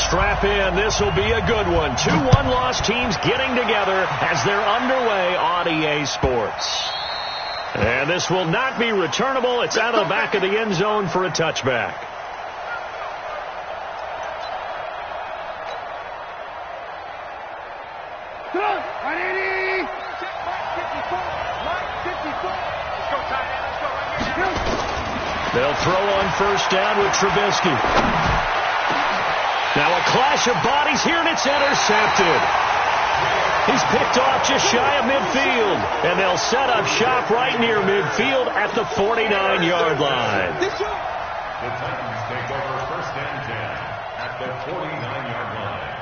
Strap in. This will be a good one. 2 one-loss teams getting together as they're underway on EA Sports. And this will not be returnable. It's out of the back of the end zone for a touchback. They'll throw on first down with Trubisky. Now a clash of bodies here, and it's intercepted. He's picked off just shy of midfield, and they'll set up shop right near midfield at the 49-yard line. The Titans take over first and 10 at the 49-yard line.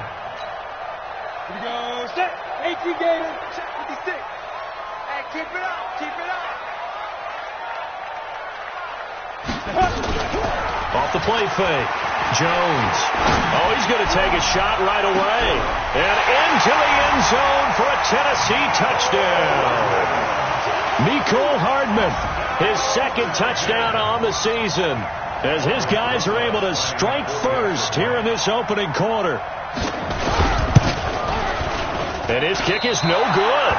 Here we go. Set. 18 Gator. Check 56. Hey, keep it up. Keep it up. Off the play fake. Jones. Oh, he's going to take a shot right away. And into the end zone for a Tennessee touchdown. Mecole Hardman, his second touchdown on the season, as his guys are able to strike first here in this opening quarter. And his kick is no good.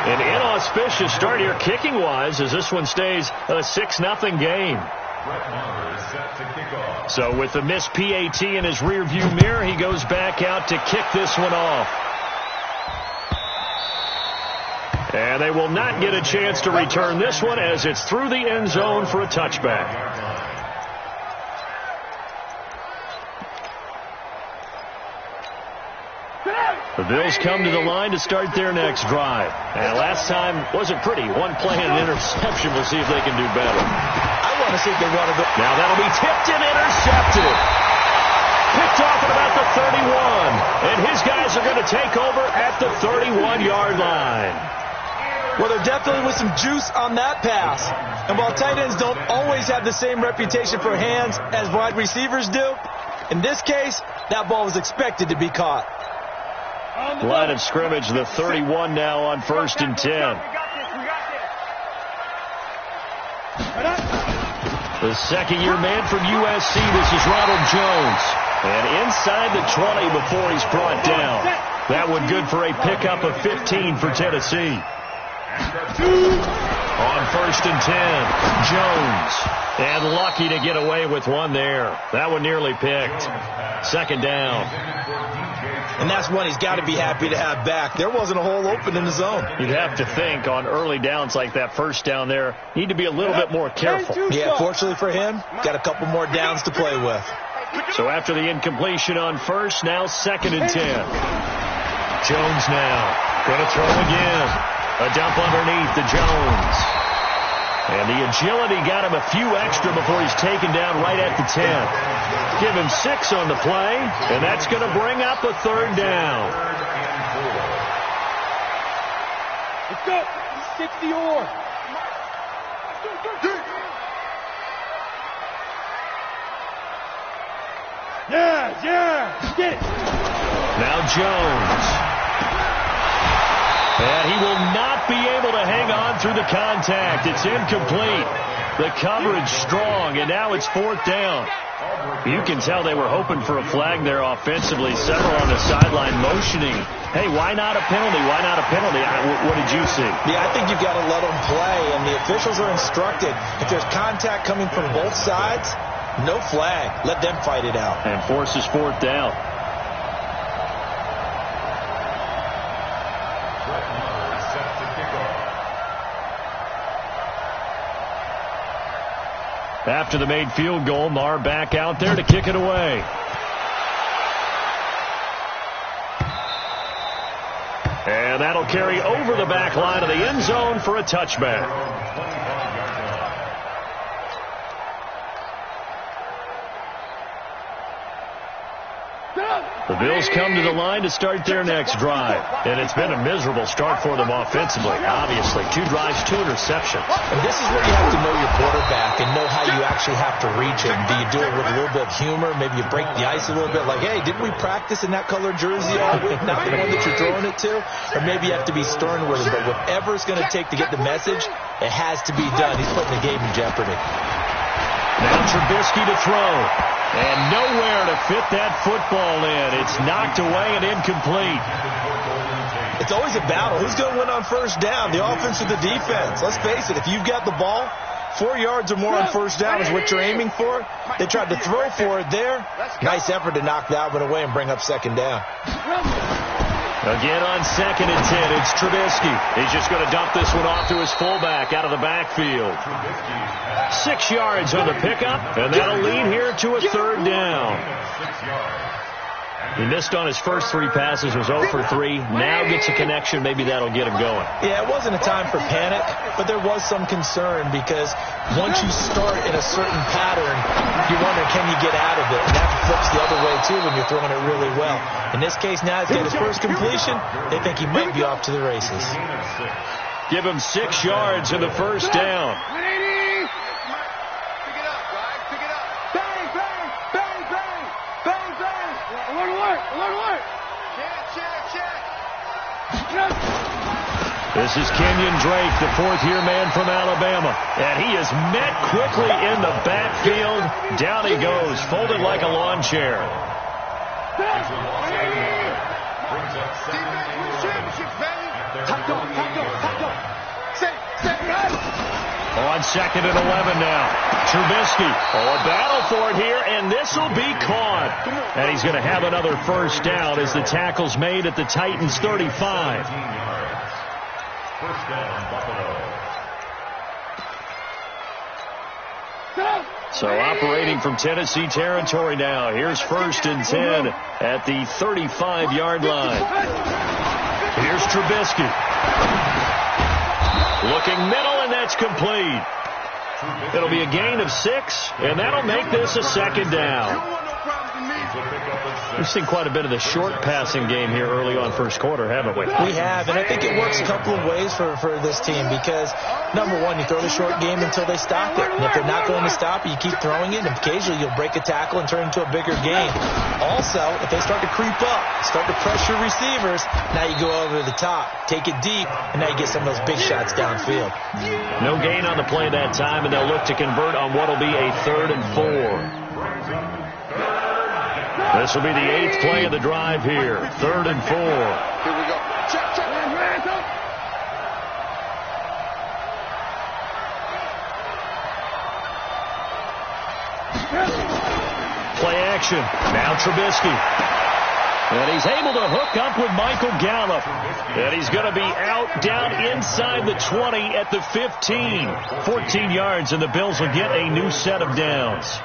An inauspicious start here kicking-wise as this one stays a 6-0 game. So with the missed PAT in his rearview mirror, he goes back out to kick this one off. And they will not get a chance to return this one as it's through the end zone for a touchback. The Bills come to the line to start their next drive. And last time wasn't pretty. One play and an interception. We'll see if they can do better. I want to see if they want to go. Now that'll be tipped and intercepted. Picked off at about the 31. And his guys are going to take over at the 31-yard line. Well, there definitely was some juice on that pass. And while tight ends don't always have the same reputation for hands as wide receivers do, in this case, that ball was expected to be caught. Line of scrimmage, the 31 now on first and 10. The second-year man from USC, this is Ronald Jones. And inside the 20 before he's brought down. That one good for a pickup of 15 for Tennessee. On first and 10, Jones. And lucky to get away with one there. That one nearly picked. Second down. And that's one he's got to be happy to have back. There wasn't a hole open in the zone. You'd have to think on early downs like that first down there, need to be a little bit more careful. Yeah, fortunately for him, got a couple more downs to play with. So after the incompletion on first, now second and 10. Jones now going to throw again. A dump underneath to Jones. And the agility got him a few extra before he's taken down right at the 10. Give him 6 on the play, and that's going to bring up a third down. Let's go. 60 or. Yeah. Get it. Now Jones. And he will not be able to hang on through the contact. It's incomplete. The coverage strong, and now it's fourth down. You can tell they were hoping for a flag there offensively. Several on the sideline motioning. Hey, why not a penalty? Why not a penalty? What did you see? Yeah, I think you've got to let them play, and the officials are instructed. If there's contact coming from both sides, no flag. Let them fight it out. And forces fourth down. After the made field goal, Marr back out there to kick it away. And that'll carry over the back line of the end zone for a touchback. The Bills come to the line to start their next drive. And it's been a miserable start for them offensively, obviously. 2 drives, 2 interceptions. And this is where you have to know your quarterback and know how you actually have to reach him. Do you do it with a little bit of humor? Maybe you break the ice a little bit like, hey, didn't we practice in that colored jersey all week? Not the one that you're throwing it to. Or maybe you have to be stern with him. But whatever it's going to take to get the message, it has to be done. He's putting the game in jeopardy. Now Trubisky to throw. And nowhere to fit that football in. It's knocked away and incomplete. It's always a battle. Who's going to win on first down, the offense or the defense? Let's face it, if you've got the ball, 4 yards or more on first down is what you're aiming for. They tried to throw for it there. Nice effort to knock that one away and bring up second down. Again on 2nd and 10, it's Trubisky. He's just going to dump this one off to his fullback out of the backfield. 6 yards on the pickup, and that'll lead here to a 3rd down. He missed on his first 3 passes, was 0 for 3. Now gets a connection. Maybe that'll get him going. Yeah, it wasn't a time for panic, but there was some concern because once you start in a certain pattern, you wonder, can you get out of it? And that flips the other way, too, when you're throwing it really well. In this case, now he's got his first completion. They think he might be off to the races. Give him 6 yards in the first down. This is Kenyon Drake, the 4th-year man from Alabama. And he is met quickly in the backfield. Down he goes, folded like a lawn chair. On 2nd and 11 now. Trubisky. Oh, a battle for it here, and this will be caught. And he's going to have another first down as the tackle's made at the Titans' 35. First down, Buffalo. So operating from Tennessee territory now. Here's 1st and 10 at the 35-yard line. Here's Trubisky. Looking middle, and that's complete. It'll be a gain of 6, and that'll make this a 2nd down. We've seen quite a bit of the short passing game here early on first quarter, haven't we? We have, and I think it works a couple of ways for this team because, number one, you throw the short game until they stop it. And if they're not going to stop it, you keep throwing it, and occasionally you'll break a tackle and turn it into a bigger game. Also, if they start to creep up, start to pressure receivers, now you go over the top, take it deep, and now you get some of those big shots downfield. No gain on the play that time, and they'll look to convert on what will be a 3rd and 4. This will be the 8th play of the drive here. 3rd and 4. Here we go. Check, check. Hands up. Play action. Now Trubisky. And he's able to hook up with Michael Gallup. And he's going to be out down inside the 20 at the 15. 14 yards, and the Bills will get a new set of downs.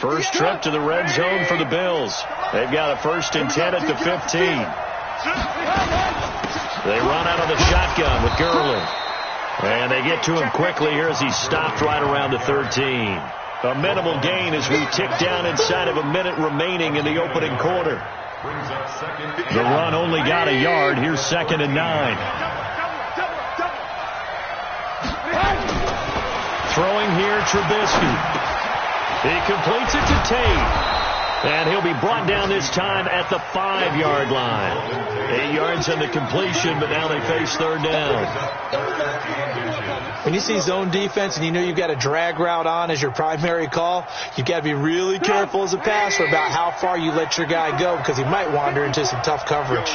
First trip to the red zone for the Bills. They've got a 1st and 10 at the 15. They run out of the shotgun with Gurley. And they get to him quickly here as he's stopped right around the 13. A minimal gain as we tick down inside of a minute remaining in the opening quarter. The run only got a yard. Here's 2nd and 9. Throwing here, Trubisky. He completes it to Tate. And he'll be brought down this time at the 5-yard line. 8 yards on the completion, but now they face 3rd down. When you see zone defense and you know you've got a drag route on as your primary call, you've got to be really careful as a passer about how far you let your guy go because he might wander into some tough coverage.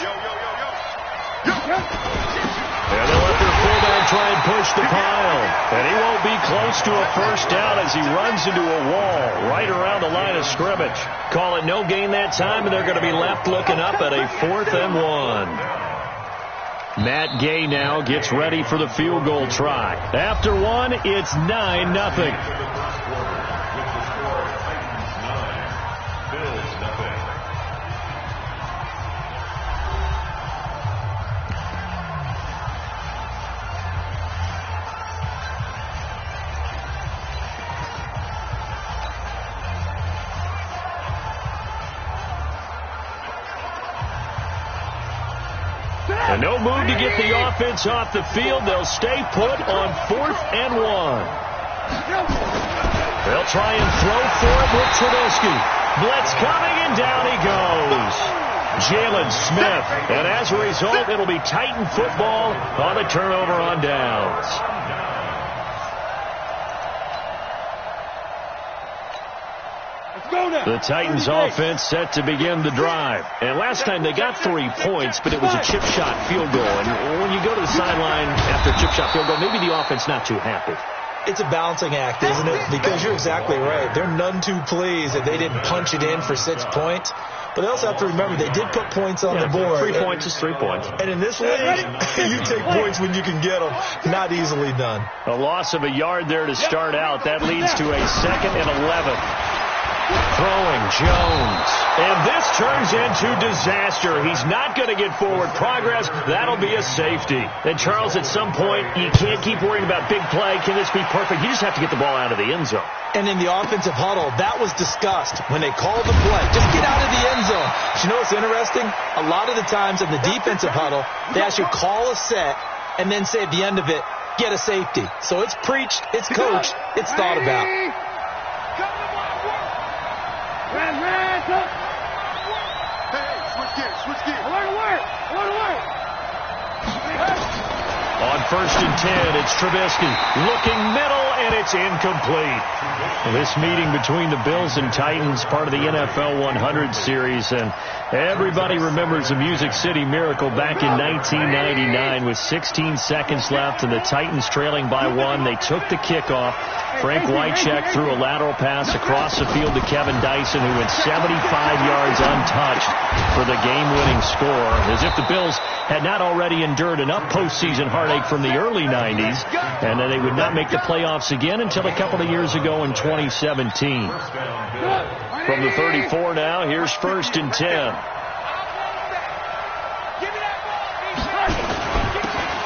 And they'll let their fullback try and push the pile. And he won't be close to a first down as he runs into a wall right around the line of scrimmage. Call it no gain that time, and they're going to be left looking up at a 4th and 1. Matt Gay now gets ready for the field goal try. After one, it's 9-0. And no move to get the offense off the field. They'll stay put on 4th and 1. They'll try and throw for it with Trubisky. Blitz coming, and down he goes. Jalen Smith. And as a result, it'll be Titan football on the turnover on downs. The Titans offense set to begin the drive. And last time they got 3 points, but it was a chip shot field goal. And when you go to the sideline after a chip shot field goal, maybe the offense not too happy. It's a balancing act, isn't it? Because you're exactly right. They're none too pleased that they didn't punch it in for 6 points. But they also have to remember they did put points on the board. 3 points is 3 points. And in this league, you take points when you can get them. Not easily done. A loss of a yard there to start out. That leads to a 2nd and 11. Throwing Jones. And this turns into disaster. He's not going to get forward progress. That'll be a safety. And Charles, at some point, you can't keep worrying about big play. Can this be perfect? You just have to get the ball out of the end zone. And in the offensive huddle, that was discussed when they called the play. Just get out of the end zone. But you know what's interesting? A lot of the times in the defensive huddle, they actually call a set and then say at the end of it, get a safety. So it's preached, it's coached, it's thought about. On 1st and 10, it's Trubisky looking middle, and it's incomplete. This meeting between the Bills and Titans, part of the NFL 100 series, and everybody remembers the Music City Miracle back in 1999 with 16 seconds left and the Titans trailing by 1. They took the kickoff. Frank Wycheck threw a lateral pass across the field to Kevin Dyson, who went 75 yards untouched for the game-winning score, as if the Bills had not already endured enough postseason heartache from the early 90s, and then they would not make the playoffs again until a couple of years ago in 2017. From the 34 now, here's 1st and 10.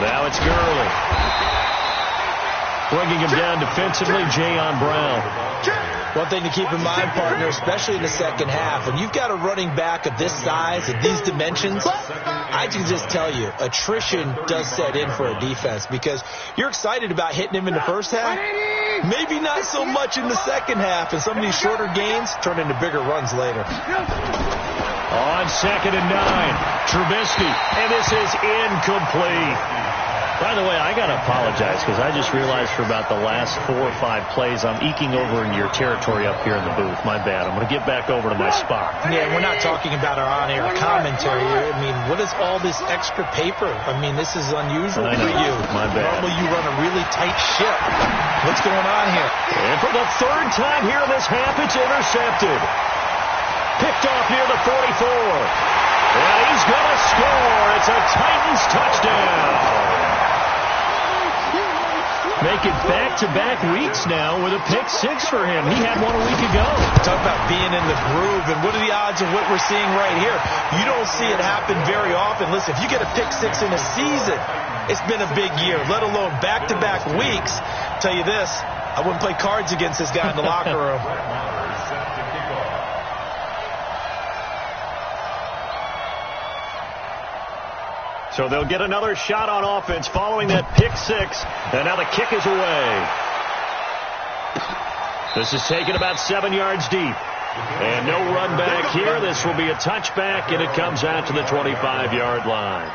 Now it's Gurley. Bringing him down defensively, Jayon Brown. One thing to keep in mind, partner, especially in the second half, when you've got a running back of this size, of these dimensions, I can just tell you, attrition does set in for a defense because you're excited about hitting him in the first half. Maybe not so much in the second half, and some of these shorter gains turn into bigger runs later. On 2nd and 9, Trubisky, and this is incomplete. By the way, I got to apologize because I just realized for about the last 4 or 5 plays, I'm eking over into your territory up here in the booth. My bad. I'm going to get back over to my spot. Yeah, we're not talking about our on-air commentary here. I mean, what is all this extra paper? I mean, this is unusual for you. My bad. Normally you run a really tight ship. What's going on here? And for the 3rd time here in this half, it's intercepted. Picked off near the 44. And he's going to score. It's a Titans touchdown. Make it back-to-back weeks now with a pick 6 for him. He had one a week ago. Talk about being in the groove, and what are the odds of what we're seeing right here? You don't see it happen very often. Listen, if you get a pick 6 in a season, it's been a big year, let alone back-to-back weeks. I'll tell you this, I wouldn't play cards against this guy in the locker room. So they'll get another shot on offense following that pick 6. And now the kick is away. This is taken about 7 yards deep. And no run back here. This will be a touchback, and it comes out to the 25-yard line.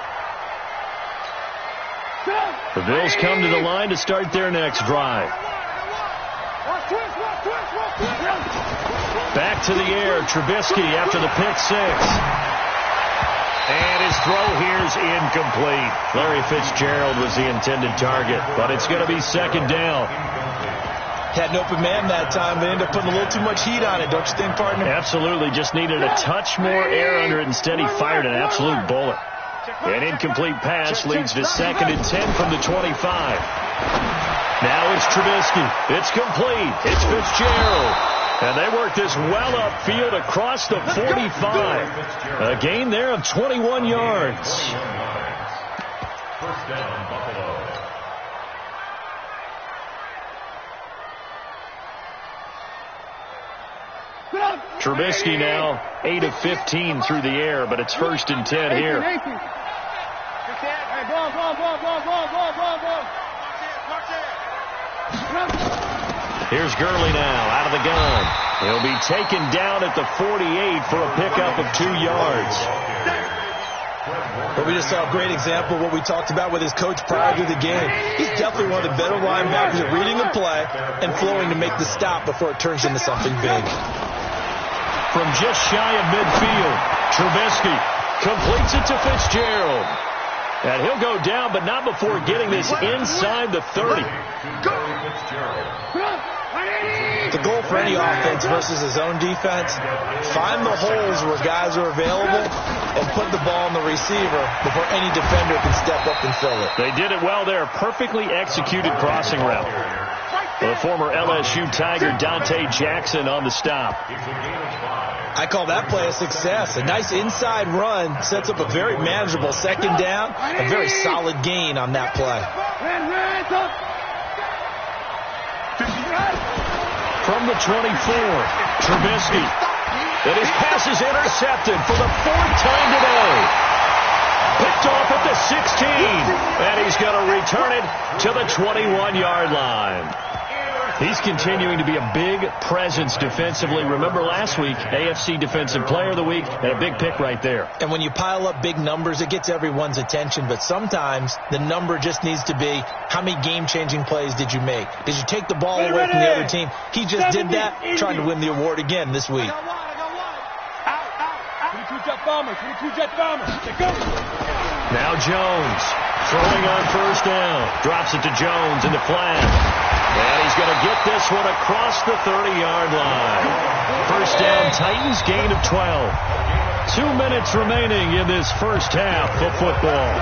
The Bills come to the line to start their next drive. Back to the air, Trubisky after the pick 6. And his throw here's incomplete. Larry Fitzgerald was the intended target, but it's going to be 2nd down. Had an open man that time. They ended up putting a little too much heat on it, don't you think, partner? Absolutely. Just needed a touch more air under it. Instead, he fired an absolute bullet. An incomplete pass leads to 2nd and 10 from the 25. Now it's Trubisky. It's complete. It's Fitzgerald. And they work this well upfield across the 45. A gain there of 21 yards. 1st down, Buffalo. Trubisky now 8 of 15 through the air, but it's 1st and 10 here. Here's Gurley now out of the gun. He'll be taken down at the 48 for a pickup of 2 yards. But we just saw a great example of what we talked about with his coach prior to the game. He's definitely one of the better linebackers at reading the play and flowing to make the stop before it turns into something big. From just shy of midfield, Trubisky completes it to Fitzgerald. And he'll go down, but not before getting this inside the 30. The goal for any offense versus his own defense, find the holes where guys are available and put the ball on the receiver before any defender can step up and fill it. They did it well there. Perfectly executed crossing route. The former LSU Tiger Dante Jackson on the stop. I call that play a success. A nice inside run sets up a very manageable second down. A very solid gain on that play. From the 24, Trubisky. And his pass is intercepted for the 4th time today. Picked off at the 16. And he's going to return it to the 21-yard line. He's continuing to be a big presence defensively. Remember last week, AFC Defensive Player of the Week, and a big pick right there. And when you pile up big numbers, it gets everyone's attention. But sometimes the number just needs to be, how many game-changing plays did you make? Did you take the ball away from the other team? He just did that, trying to win the award again this week. Now Jones, throwing on first down. Drops it to Jones in the flat. And he's going to get this one across the 30-yard line. First down, Titans, gain of 12. 2 minutes remaining in this first half of football.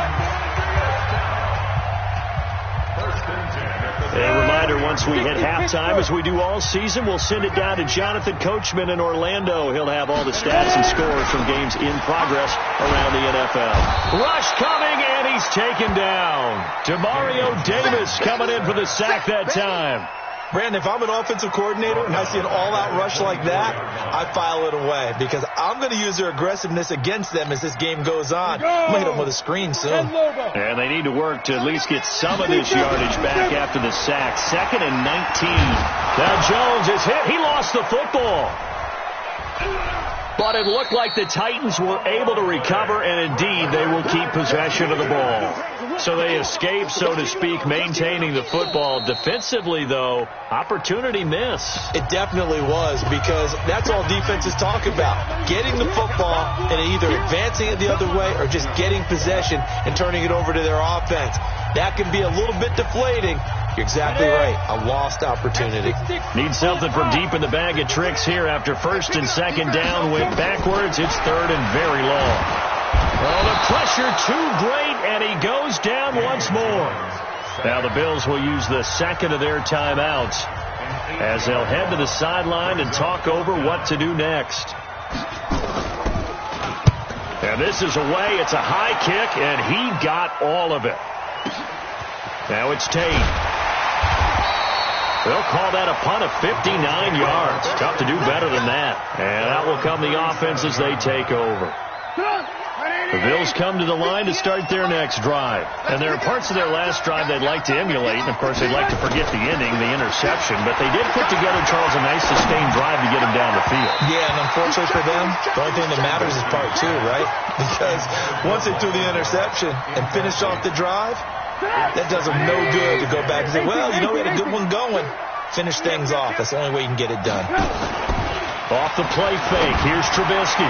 A reminder, once we hit halftime, as we do all season, we'll send it down to Jonathan Coachman in Orlando. He'll have all the stats and scores from games in progress around the NFL. Rush coming, and he's taken down. Demario Davis coming in for the sack that time. Brandon, if I'm an offensive coordinator and I see an all-out rush like that, I file it away because I'm going to use their aggressiveness against them as this game goes on. I'm going to hit them with a screen soon. And they need to work to at least get some of this yardage back after the sack. 2nd and 19. Now Jones is hit. He lost the football. But it looked like the Titans were able to recover, and indeed they will keep possession of the ball. So they escape, so to speak, maintaining the football. Defensively, though, opportunity miss. It definitely was, because that's all defenses talk about. Getting the football and either advancing it the other way or just getting possession and turning it over to their offense. That can be a little bit deflating. You're exactly right. A lost opportunity. Need something from deep in the bag of tricks here after 1st and 2nd down. Went backwards. It's 3rd and very long. Oh, the pressure too great, and he goes down once more. Now the Bills will use the 2nd of their timeouts as they'll head to the sideline and talk over what to do next. And this is away. It's a high kick, and he got all of it. Now it's Tate. They'll call that a punt of 59 yards. Tough to do better than that. And out will come the offense as they take over. The Bills come to the line to start their next drive. And there are parts of their last drive they'd like to emulate. And, of course, they'd like to forget the inning, the interception. But they did put together, Charles, a nice sustained drive to get him down the field. Yeah, and unfortunately for them, the only thing that matters is part 2, right? Because once they threw the interception and finished off the drive, that does them no good to go back and say, well, you know, we had a good one going. Finish things off. That's the only way you can get it done. Off the play fake. Here's Trubisky.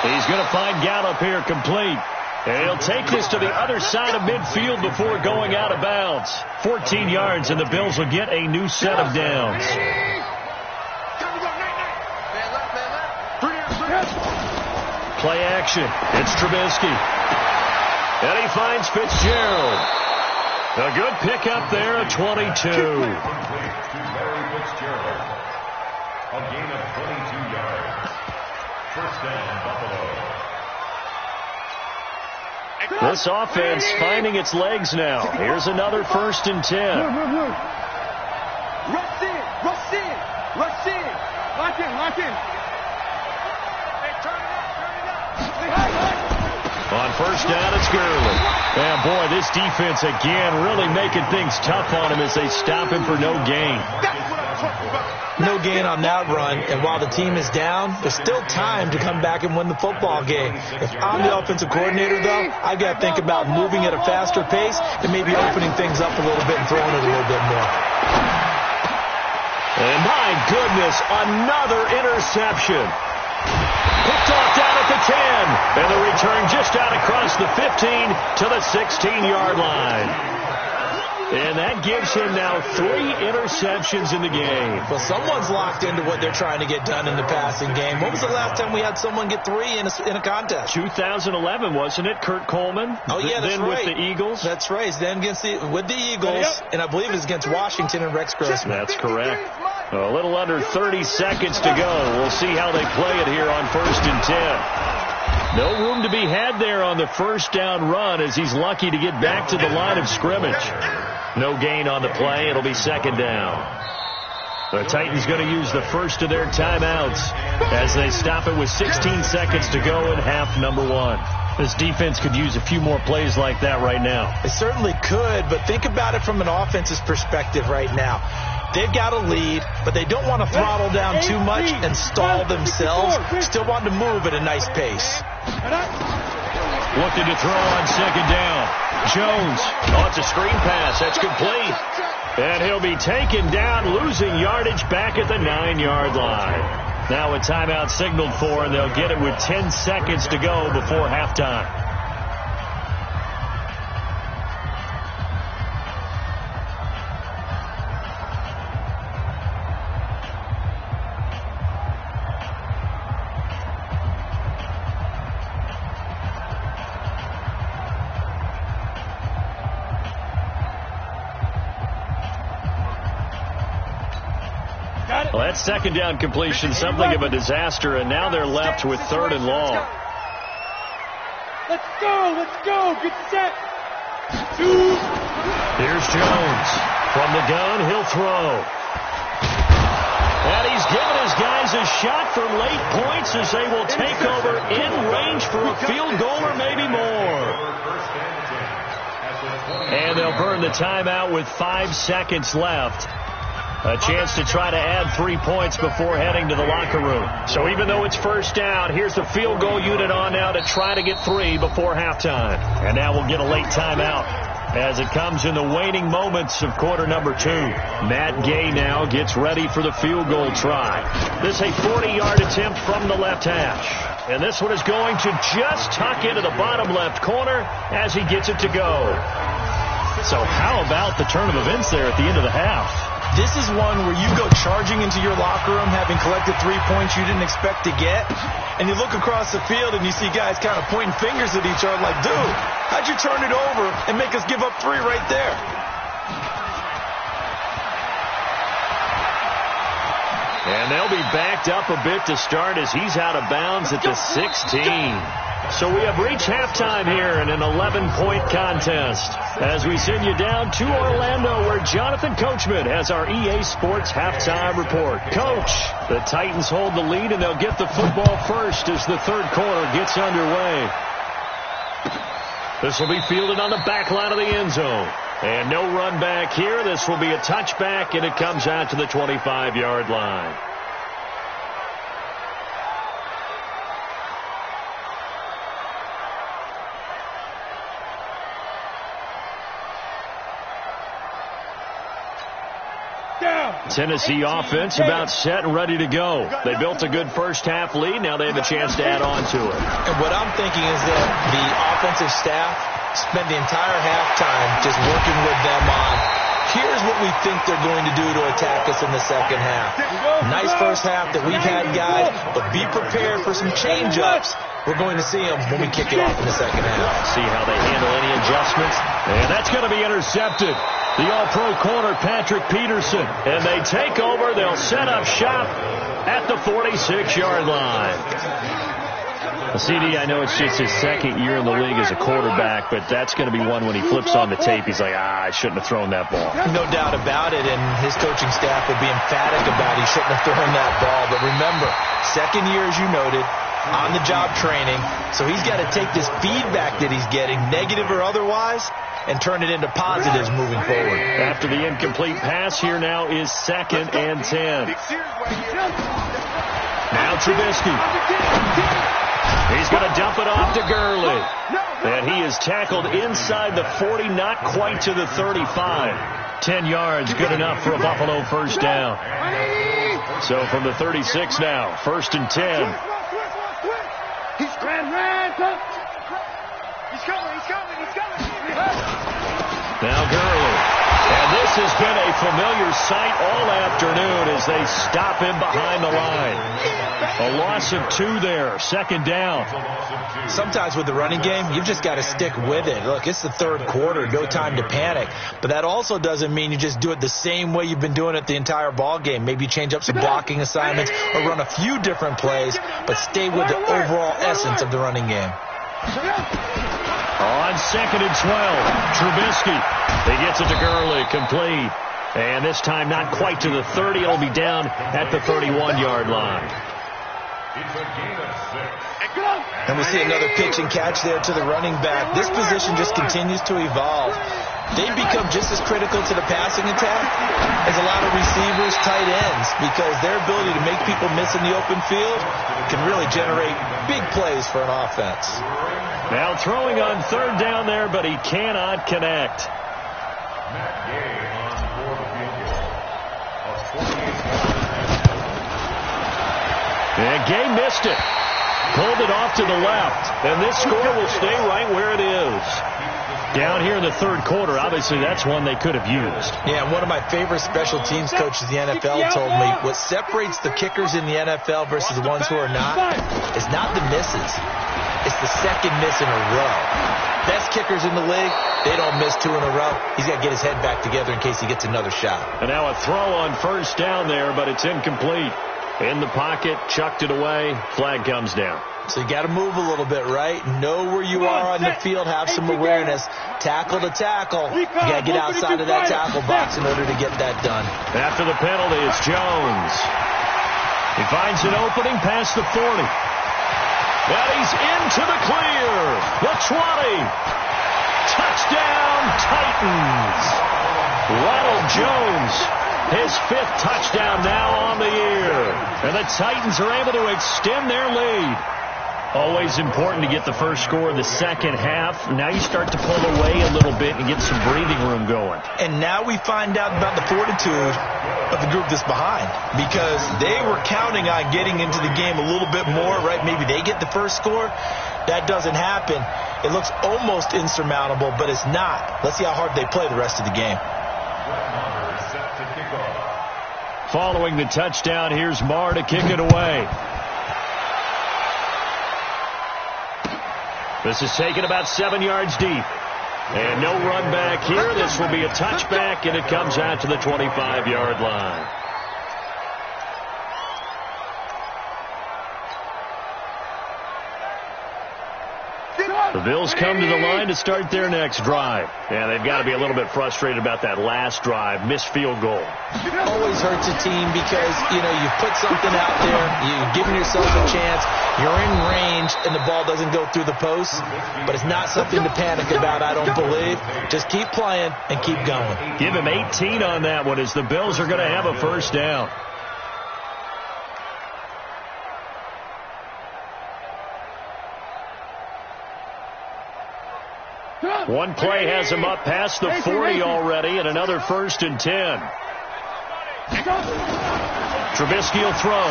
He's going to find Gallup here complete. And he'll take this to the other side of midfield before going out of bounds. 14 yards, and the Bills will get a new set of downs. Play action. It's Trubisky. And he finds Fitzgerald. A good pickup there at 22. A gain of 22 yards. First down, Buffalo. This offense finding its legs now. Here's another 1st and 10. Rush in, rush in, rush in. Lock in, lock in. Hey, turn it up. On first down, it's Gurley. And, boy, this defense again really making things tough on him as they stop him for no gain. No gain on that run, and while the team is down, there's still time to come back and win the football game. If I'm the offensive coordinator, though, I've got to think about moving at a faster pace and maybe opening things up a little bit and throwing it a little bit more. And my goodness, another interception. Picked off down at the 10, and the return just out across the 15 to the 16-yard line. And that gives him now 3 interceptions in the game. Well, someone's locked into what they're trying to get done in the passing game. When was the last time we had someone get 3 in a contest? 2011, wasn't it? Kurt Coleman? Oh, yeah, that's then right. With the Eagles? That's right. Then with the Eagles, and I believe it was against Washington and Rex Grossman. That's correct. A little under 30 seconds to go. We'll see how they play it here on 1st and 10. No room to be had there on the first down run as he's lucky to get back to the line of scrimmage. No gain on the play. It'll be 2nd down. The Titans going to use the first of their timeouts as they stop it with 16 seconds to go in half number 1. This defense could use a few more plays like that right now. It certainly could, but think about it from an offense's perspective right now. They've got a lead, but they don't want to throttle down too much and stall themselves. Still want to move at a nice pace. Looking to throw on 2nd down. Jones. Oh, it's a screen pass. That's complete. And he'll be taken down, losing yardage back at the 9-yard line. Now a timeout signaled for, and they'll get it with 10 seconds to go before halftime. Well, that 2nd down completion, something of a disaster, and now they're left with 3rd and long. Let's go, get set. Here's Jones. From the gun, he'll throw. And he's given his guys a shot for late points as they will take over in range for a field goal or maybe more. And they'll burn the timeout with 5 seconds left. A chance to try to add 3 points before heading to the locker room. So even though it's 1st down, here's the field goal unit on now to try to get 3 before halftime. And now we'll get a late timeout as it comes in the waning moments of quarter number 2. Matt Gay now gets ready for the field goal try. This a 40-yard attempt from the left hash. And this one is going to just tuck into the bottom left corner as he gets it to go. So how about the turn of events there at the end of the half? This is one where you go charging into your locker room having collected 3 points you didn't expect to get, and you look across the field and you see guys kind of pointing fingers at each other like, dude, how'd you turn it over and make us give up 3 right there? And they'll be backed up a bit to start as he's out of bounds at the 16. So we have reached halftime here in an 11-point contest as we send you down to Orlando where Jonathan Coachman has our EA Sports halftime report. Coach, the Titans hold the lead and they'll get the football first as the 3rd quarter gets underway. This will be fielded on the back line of the end zone. And no run back here. This will be a touchback and it comes out to the 25-yard line. Tennessee offense about set and ready to go. They built a good first-half lead. Now they have a chance to add on to it. And what I'm thinking is that the offensive staff spent the entire halftime just working with them on, here's what we think they're going to do to attack us in the second half. Nice first half that we've had, guys, but be prepared for some change-ups. We're going to see them when we kick it off in the second half. See how they handle any adjustments. And that's going to be intercepted. The all-pro corner, Patrick Peterson. And they take over. They'll set up shop at the 46-yard line. CD, I know it's just his 2nd year in the league as a quarterback, but that's going to be one when he flips on the tape, he's like, I shouldn't have thrown that ball. No doubt about it, and his coaching staff would be emphatic about he shouldn't have thrown that ball. But remember, 2nd year, as you noted, on-the-job training, so he's got to take this feedback that he's getting, negative or otherwise, and turn it into positives moving forward. After the incomplete pass, here now is 2nd and 10. Now Trubisky. He's going to dump it off to Gurley. And he is tackled inside the 40, not quite to the 35. 10 yards, good enough for a Buffalo first down. So from the 36 now, 1st and 10. He's coming. Now Gurley. And this has been a familiar sight all afternoon as they stop him behind the line. A loss of 2 there, 2nd down. Sometimes with the running game, you've just got to stick with it. Look, it's the 3rd quarter, no time to panic. But that also doesn't mean you just do it the same way you've been doing it the entire ball game. Maybe change up some blocking assignments or run a few different plays, but stay with the overall essence of the running game. On 2nd and 12, Trubisky. He gets it to Gurley, complete. And this time not quite to the 30. It'll be down at the 31-yard line. And we see another pitch and catch there to the running back. This position just continues to evolve. They become just as critical to the passing attack as a lot of receivers, tight ends, because their ability to make people miss in the open field can really generate big plays for an offense. Now throwing on 3rd down there, but he cannot connect. And Gay missed it. Pulled it off to the left. And this score will stay right where it is. Down here in the 3rd quarter, obviously that's one they could have used. Yeah, one of my favorite special teams coaches in the NFL told me what separates the kickers in the NFL versus the ones who are not is not the misses. It's the 2nd miss in a row. Best kickers in the league, they don't miss 2 in a row. He's got to get his head back together in case he gets another shot. And now a throw on 1st down there, but it's incomplete. In the pocket, chucked it away, flag comes down. So you got to move a little bit, right? Know where you are on the field, have some awareness. Tackle to tackle. You got to get outside of that tackle box in order to get that done. After the penalty, it's Jones. He finds an opening past the 40. And he's into the clear. The 20. Touchdown, Titans. Ronald Jones, his 5th touchdown now on the year. And the Titans are able to extend their lead. Always important to get the first score in the second half. Now you start to pull away a little bit and get some breathing room going. And now we find out about the fortitude of the group that's behind, because they were counting on getting into the game a little bit more, right? Maybe they get the first score. That doesn't happen. It looks almost insurmountable, but it's not. Let's see how hard they play the rest of the game. Following the touchdown, here's Marr to kick it away. This is taken about 7 yards deep. And no run back here. This will be a touchback, and it comes out to the 25-yard line. The Bills come to the line to start their next drive. And they've got to be a little bit frustrated about that last drive. Missed field goal. Always hurts a team because, you put something out there. You're giving yourself a chance. You're in range, and the ball doesn't go through the post. But it's not something to panic about, I don't believe. Just keep playing and keep going. Give him 18 on that one as the Bills are going to have a first down. One play has him up past the 40 already, and another 1st and 10. Trubisky will throw.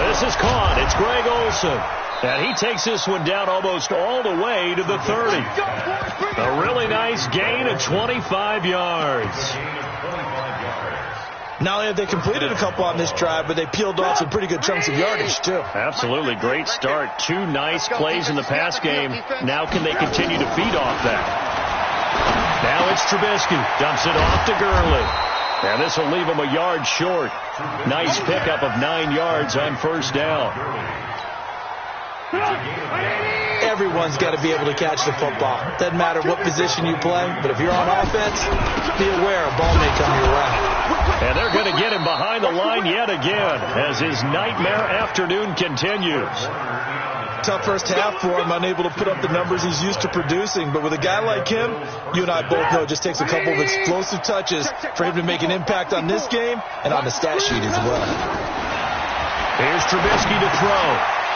This is caught. It's Greg Olsen. And he takes this one down almost all the way to the 30. A really nice gain of 25 yards. Not only have they completed a couple on this drive, but they peeled off some pretty good chunks of yardage, too. Absolutely. Great start. 2 nice plays in the pass game. Now can they continue to feed off that? Now it's Trubisky. Dumps it off to Gurley. And this will leave him a yard short. Nice pickup of 9 yards on 1st down. Everyone's got to be able to catch the football. Doesn't matter what position you play, but if you're on offense, be aware a ball may come your way. And they're going to get him behind the line yet again as his nightmare afternoon continues. tough first half for him, unable to put up the numbers he's used to producing. But with a guy like him, you and I both know it just takes a couple of explosive touches for him to make an impact on this game and on the stat sheet as well. Here's Trubisky to throw.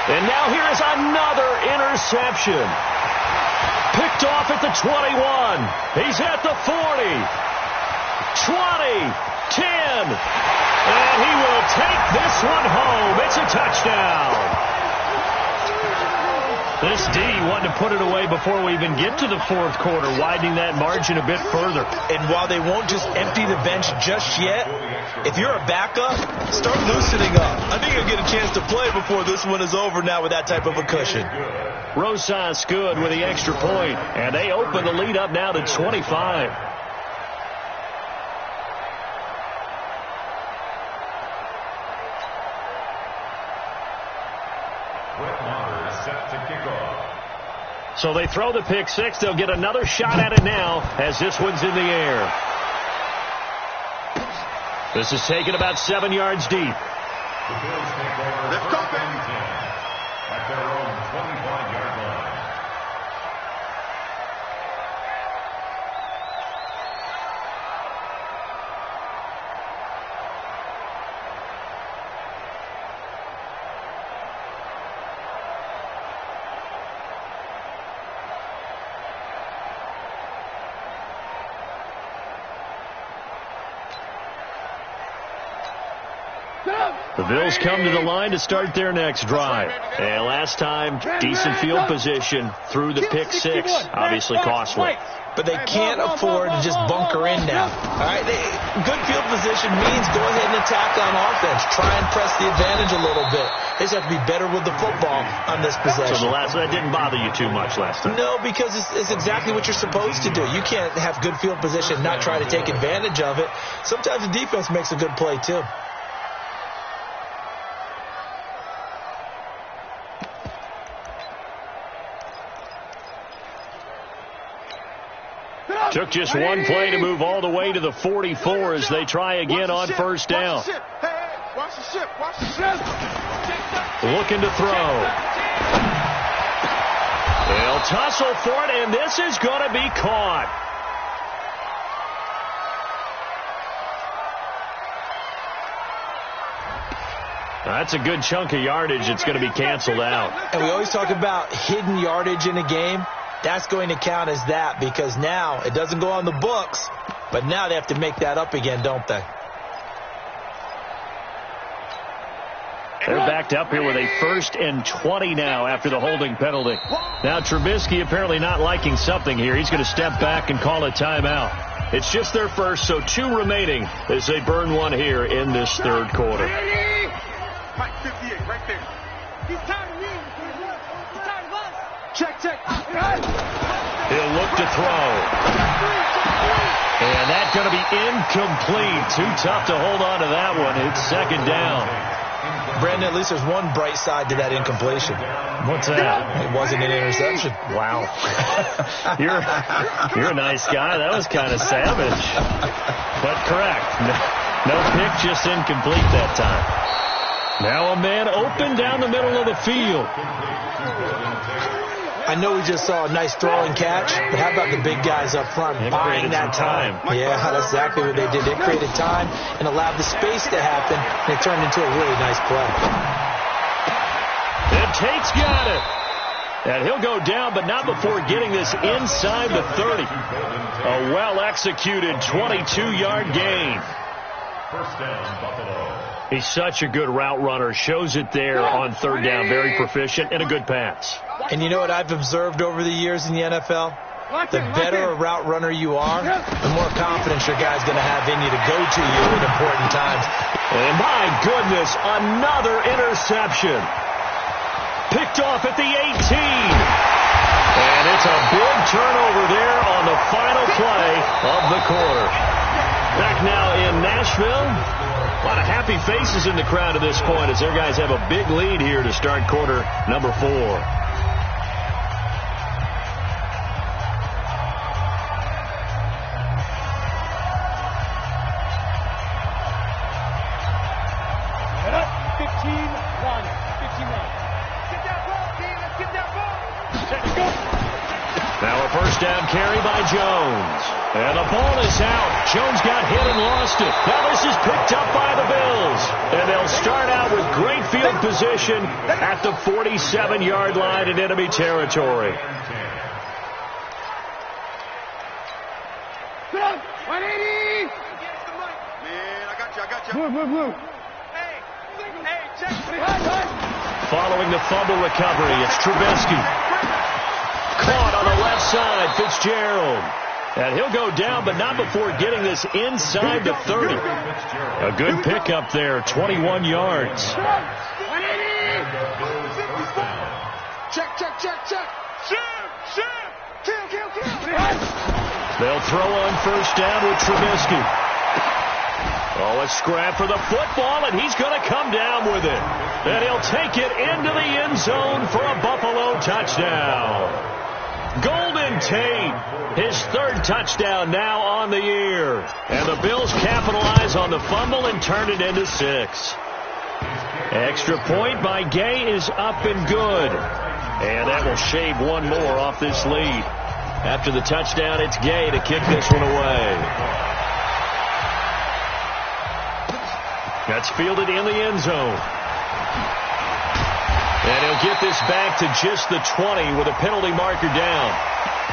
And now here is another interception. Picked off at the 21. He's at the 40. 20. 10. And he will take this one home. It's a touchdown. This D wanted to put it away before we even get to the fourth quarter, widening that margin a bit further. And while they won't just empty the bench just yet, if you're a backup, start loosening up. I think you'll get a chance to play before this one is over now with that type of a cushion. Rosas good with the extra point, and they open the lead up now to 25. So they throw the pick six. They'll get another shot at it now as this one's in the air. This is taken about 7 yards deep. The Bills take over first and 10 at their own 25-yard line. The Bills come to the line to start their next drive. And last time, decent field position through the pick six. Obviously costly. But they can't afford to just bunker in now. All right, good field position means go ahead and attack on offense. Try and press the advantage a little bit. They just have to be better with the football on this possession. So that didn't bother you too much last time? No, because it's exactly what you're supposed to do. You can't have good field position and not try to take advantage of it. Sometimes the defense makes a good play, too. Took just one play to move all the way to the 44 as they try again on first down. Looking to throw. They'll tussle for it, and this is going to be caught. That's a good chunk of yardage. It's going to be canceled out. And we always talk about hidden yardage in a game. That's going to count as that because now it doesn't go on the books, but now they have to make that up again, don't they? They're backed up here with a 1st and 20 now after the holding penalty. Now Trubisky apparently not liking something here. He's going to step back and call a timeout. It's just their first, so 2 remaining as they burn one here in this third quarter. Mike 58 right there. He's tired of me. He's tired of us. Check. He'll look to throw. And that's going to be incomplete. Too tough to hold on to that one. It's second down. Brandon, at least there's one bright side to that incompletion. What's that? It wasn't an interception. Wow. You're a nice guy. That was kind of savage. But correct. No pick, just incomplete that time. Now a man open down the middle of the field. I know we just saw a nice throw and catch, but how about the big guys up front buying that time? Yeah, that's exactly what they did. They created time and allowed the space to happen, and it turned into a really nice play. And Tate's got it. And he'll go down, but not before getting this inside the 30. A well-executed 22-yard gain. First down, Buffalo. He's such a good route runner. Shows it there on third down. Very proficient and a good pass. And you know what I've observed over the years in the NFL? The better a route runner you are, the more confidence your guy's going to have in you to go to you at important times. And my goodness, another interception. Picked off at the 18. And it's a big turnover there on the final play of the quarter. Back now in Nashville. A lot of happy faces in the crowd at this point as their guys have a big lead here to start quarter number 4. Get that ball, team. Let's get carry by Jones. And the ball is out. Jones got hit and lost it. Now this is picked up by the Bills. And they'll start out with great field position at the 47-yard line in enemy territory. Man, I got you. Blue. Hey, check. Following the fumble recovery, it's Trubisky. Caught on the left side, Fitzgerald. And he'll go down, but not before getting this inside the 30. A good pickup there, 21 yards. Check. Kill. They'll throw on first down with Trubisky. Oh, a scrap for the football, and he's going to come down with it. And he'll take it into the end zone for a Buffalo touchdown. Golden Tate, his third touchdown now on the year. And the Bills capitalize on the fumble and turn it into 6. Extra point by Gay is up and good. And that will shave one more off this lead. After the touchdown, it's Gay to kick this one away. That's fielded in the end zone. And he'll get this back to just the 20 with a penalty marker down.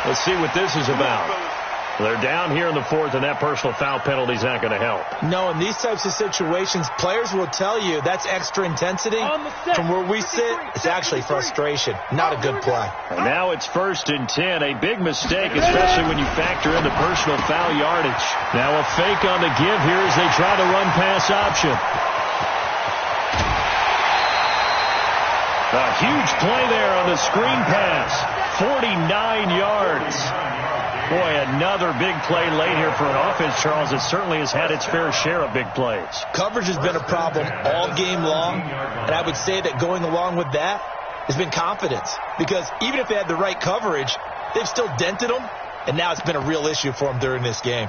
Let's see what this is about. They're down here in the 4th, and that personal foul penalty is not going to help. No, in these types of situations, players will tell you that's extra intensity. From where we sit, it's actually frustration. Not a good play. And now it's 1st and 10. A big mistake, especially when you factor in the personal foul yardage. Now a fake on the give here as they try the run-pass option. A huge play there on the screen pass. 49 yards. Boy, another big play late here for an offense, Charles, that certainly has had its fair share of big plays. Coverage has been a problem all game long, and I would say that going along with that has been confidence. Because even if they had the right coverage, they've still dented them, and now it's been a real issue for them during this game.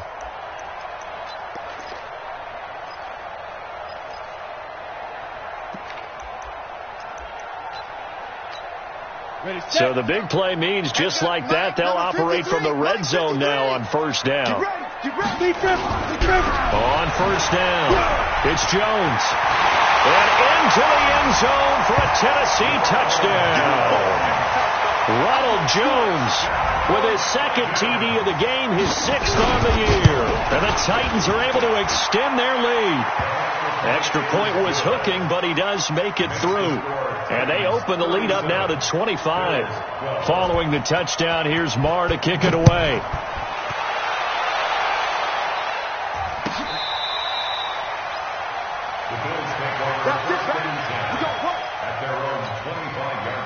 So the big play means just like that, they'll operate from the red zone now on first down. On first down, it's Jones. And into the end zone for a Tennessee touchdown. Ronald Jones with his second TD of the game, his 6th on the year. And the Titans are able to extend their lead. Extra point was hooking, but he does make it through. And they open the lead up now to 25. Following the touchdown, here's Marr to kick it away. At their own 25-yard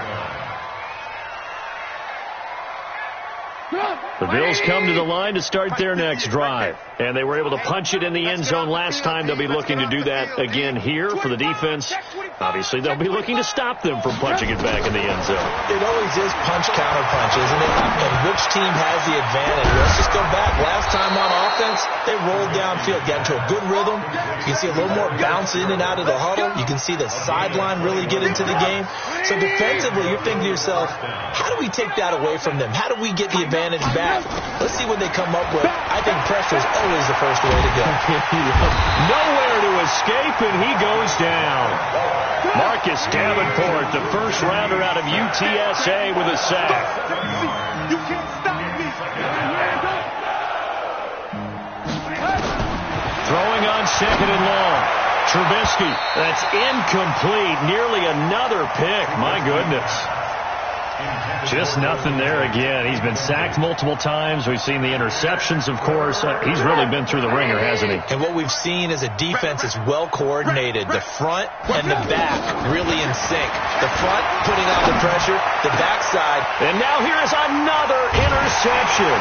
line. The Bills come to the line to start their next drive. And they were able to punch it in the end zone last time. They'll be looking to do that again here for the defense. Obviously, they'll be looking to stop them from punching it back in the end zone. It always is punch-counter punch, isn't it? And which team has the advantage? Let's just go back. Last time on offense, they rolled downfield, got into a good rhythm. You can see a little more bounce in and out of the huddle. You can see the sideline really get into the game. So defensively, you're thinking to yourself, how do we take that away from them? How do we get the advantage back? Let's see what they come up with. I think pressure is always the first way to go. Nowhere to escape, and he goes down. Marcus Davenport, the first rounder out of UTSA, with a sack. You can't stop me. Throwing on 2nd and long. Trubisky, that's incomplete. Nearly another pick. My goodness. Just nothing there again. He's been sacked multiple times. We've seen the interceptions, of course. He's really been through the ringer, hasn't he? And what we've seen is a defense that's well coordinated. The front and the back really in sync. The front putting on the pressure, the backside. And now here's another interception.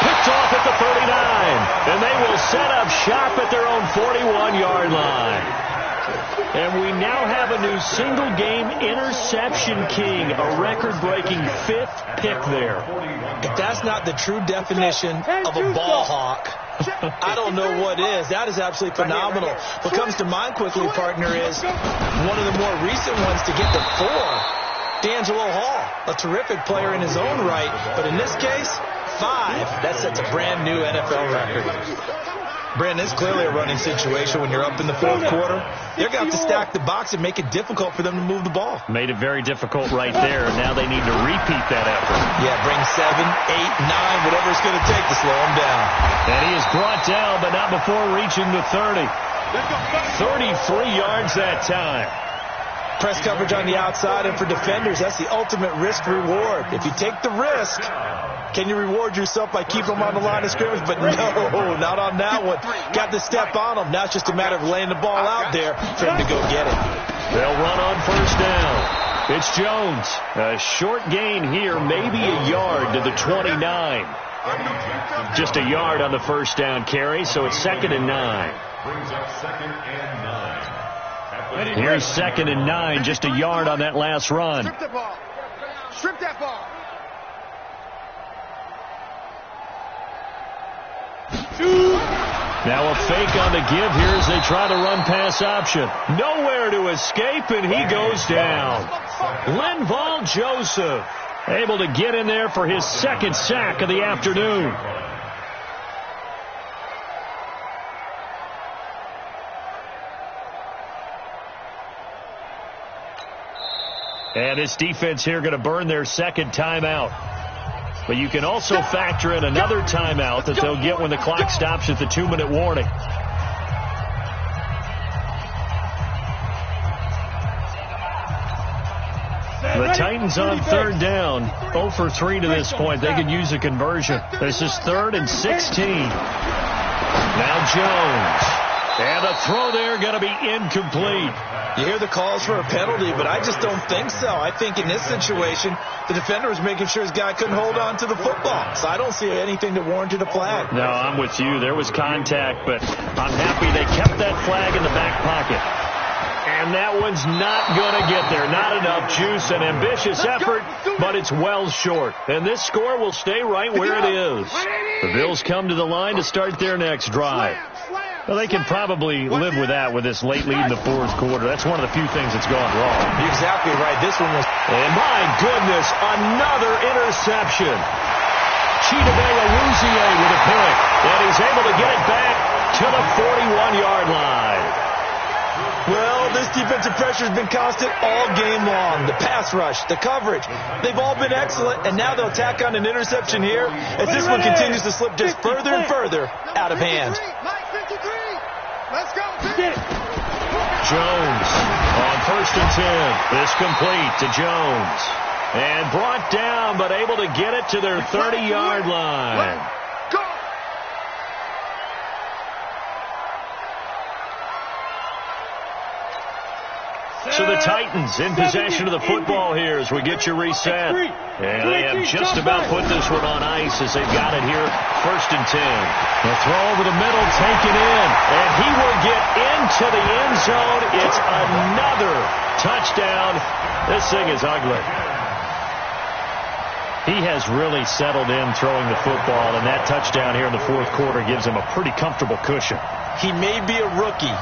Picked off at the 39. And they will set up shop at their own 41-yard line. And we now have a new single-game interception king, a record-breaking 5th pick there. If that's not the true definition of a ball hawk, I don't know what is. That is absolutely phenomenal. What comes to mind quickly, partner, is one of the more recent ones to get to 4. D'Angelo Hall, a terrific player in his own right, but in this case, 5. That sets a brand new NFL record. Brandon, it's clearly a running situation when you're up in the fourth quarter. They're going to have to stack the box and make it difficult for them to move the ball. Made it very difficult right there. Now they need to repeat that effort. Yeah, bring 7, 8, 9, whatever it's going to take to slow him down. And he is brought down, but not before reaching the 30. 33 yards that time. Press coverage on the outside, and for defenders, that's the ultimate risk-reward. If you take the risk, can you reward yourself by keeping them on the line of scrimmage? But no, not on that one. Got to step on them. Now it's just a matter of laying the ball out there for him to go get it. They'll run on first down. It's Jones. A short gain here, maybe a yard to the 29. Just a yard on the first down carry, so it's 2nd and 9. Brings up 2nd and 9. Here's 2nd and 9, just a yard on that last run. Strip the ball. Strip that ball. Now a fake on the give here as they try to run pass option. Nowhere to escape, and he goes down. Linval Joseph able to get in there for his 2nd sack of the afternoon. And this defense here going to burn their 2nd timeout. But you can also factor in another timeout that they'll get when the clock stops at the 2-minute warning. The Titans on 3rd down, 0 for 3 to this point. They could use a conversion. This is 3rd and 16. Now Jones. And the throw there going to be incomplete. You hear the calls for a penalty, but I just don't think so. I think in this situation, the defender was making sure his guy couldn't hold on to the football. So I don't see anything that warranted a flag. No, I'm with you. There was contact, but I'm happy they kept that flag in the back pocket. And that one's not going to get there. Not enough juice. An ambitious effort, but it's well short. And this score will stay right where it is. The Bills come to the line to start their next drive. Well, they can probably live with that with this late lead in the fourth quarter. That's one of the few things that's gone wrong. You're exactly right. This one was... And my goodness, another interception. Chidobe Awuzie with a pick. And he's able to get it back to the 41-yard line. Well, this defensive pressure has been constant all game long. The pass rush, the coverage, they've all been excellent, and now they'll tack on an interception here as this one continues to slip just further and further out of hand. Let's go. Jones on 1st and 10. This complete to Jones. And brought down, but able to get it to their 30-yard line. So the Titans in possession of the football here as we get you reset. And they have just about put this one on ice as they've got it here, 1st and 10. The throw over the middle, taken in, and he will get into the end zone. It's another touchdown. This thing is ugly. He has really settled in throwing the football, and that touchdown here in the fourth quarter gives him a pretty comfortable cushion. He may be a rookie,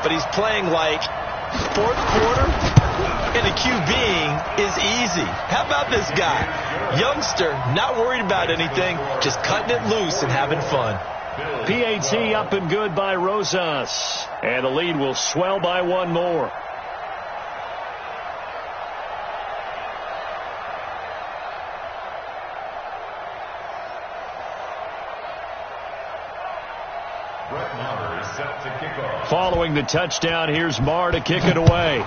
but he's playing like fourth quarter and a QBing is easy. How about this guy? Youngster, not worried about anything, just cutting it loose and having fun. PAT up and good by Rosas. And the lead will swell by one more. Following the touchdown, here's Marr to kick it away.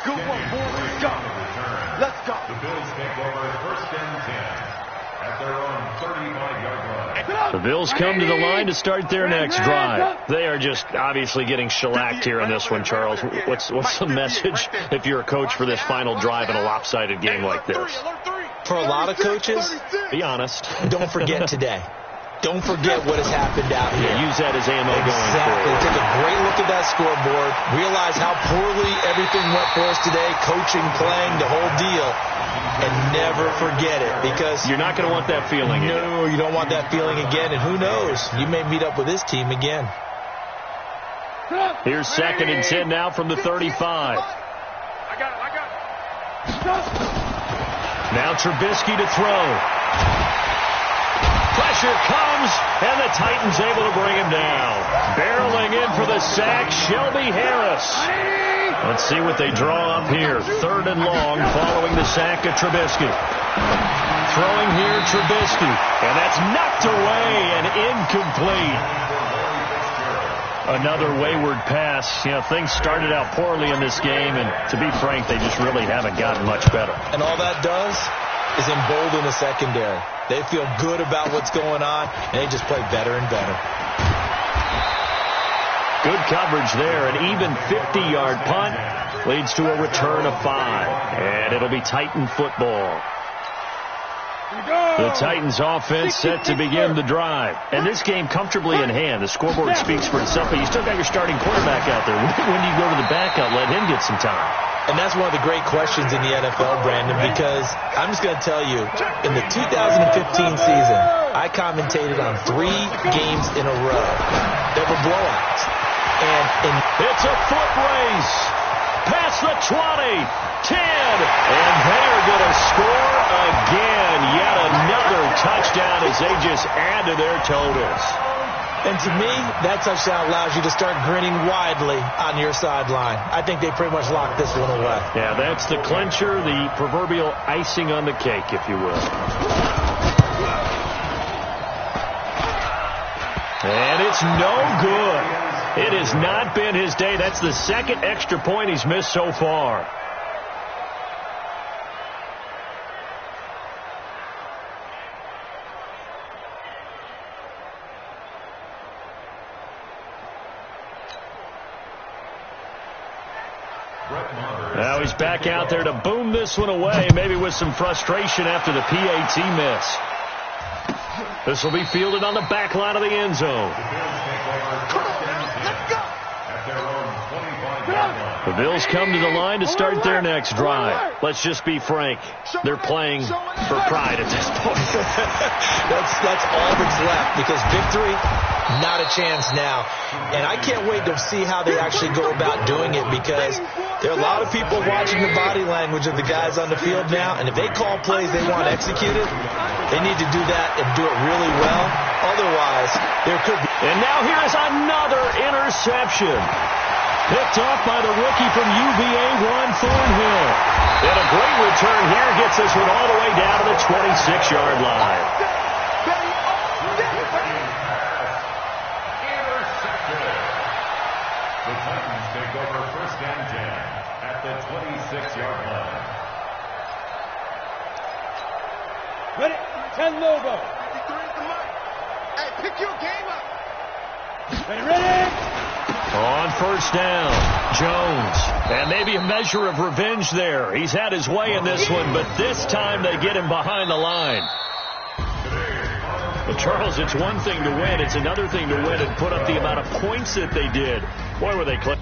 Good one, boys. Let's go. Let's go. The Bills take over 1st and 10 at their own 35-yard line. The Bills come to the line to start their next drive. They are just obviously getting shellacked here in this one, Charles. What's the message if you're a coach for this final drive in a lopsided game like this? For a lot of coaches, be honest. Don't forget today. Don't forget what has happened out here. Yeah, use that as ammo going exactly. forward. Take a great look at that scoreboard. Realize how poorly everything went for us today. Coaching, playing, the whole deal. And never forget it, because you're not going to want that feeling again. No, you don't want that feeling again. And who knows? You may meet up with this team again. Here's 2nd and 10 now from the 35. I got it. Now Trubisky to throw. Pressure comes, and the Titans able to bring him down. Barreling in for the sack, Shelby Harris. Let's see what they draw up here. 3rd and long following the sack of Trubisky. Throwing here, Trubisky. And that's knocked away and incomplete. Another wayward pass. You know, things started out poorly in this game, and to be frank, they just really haven't gotten much better. And all that does is embolden the secondary. They feel good about what's going on, and they just play better and better. Good coverage there. An even 50-yard punt leads to a return of 5. And it'll be Titan football. The Titans offense set to begin the drive. And this game comfortably in hand. The scoreboard speaks for itself, but you still got your starting quarterback out there. When do you go to the backup? Let him get some time. And that's one of the great questions in the NFL, Brandon, because I'm just going to tell you, in the 2015 season, I commentated on 3 games in a row that were blowouts. And it's a foot race. Past the 20, 10, and they're going to score again. Yet another touchdown as they just add to their totals. And to me, that touchdown allows you to start grinning widely on your sideline. I think they pretty much locked this one away. Yeah, that's the clincher, the proverbial icing on the cake, if you will. And it's no good. It has not been his day. That's the 2nd extra point he's missed so far. Now he's back out there to boom this one away, maybe with some frustration after the PAT miss. This will be fielded on the back line of the end zone. The Bills come to the line to start their next drive. Let's just be frank. They're playing for pride at this point. That's all that's left, because victory, not a chance now. And I can't wait to see how they actually go about doing it, because there are a lot of people watching the body language of the guys on the field now, and if they call plays they want executed, they need to do that and do it really well. Otherwise, there could be. And now here is another interception. Picked off by the rookie from UVA, Juan Thornhill. And a great return here gets this one all the way down to the 26-yard line. The Titans take over 1st and 10 at the 26-yard line. Ready? 10 Lobo. Hey, pick your game up. Ready? On 1st down, Jones. And maybe a measure of revenge there. He's had his way in this one, but this time they get him behind the line. But Charles, it's one thing to win. It's another thing to win and put up the amount of points that they did. Boy, were they close.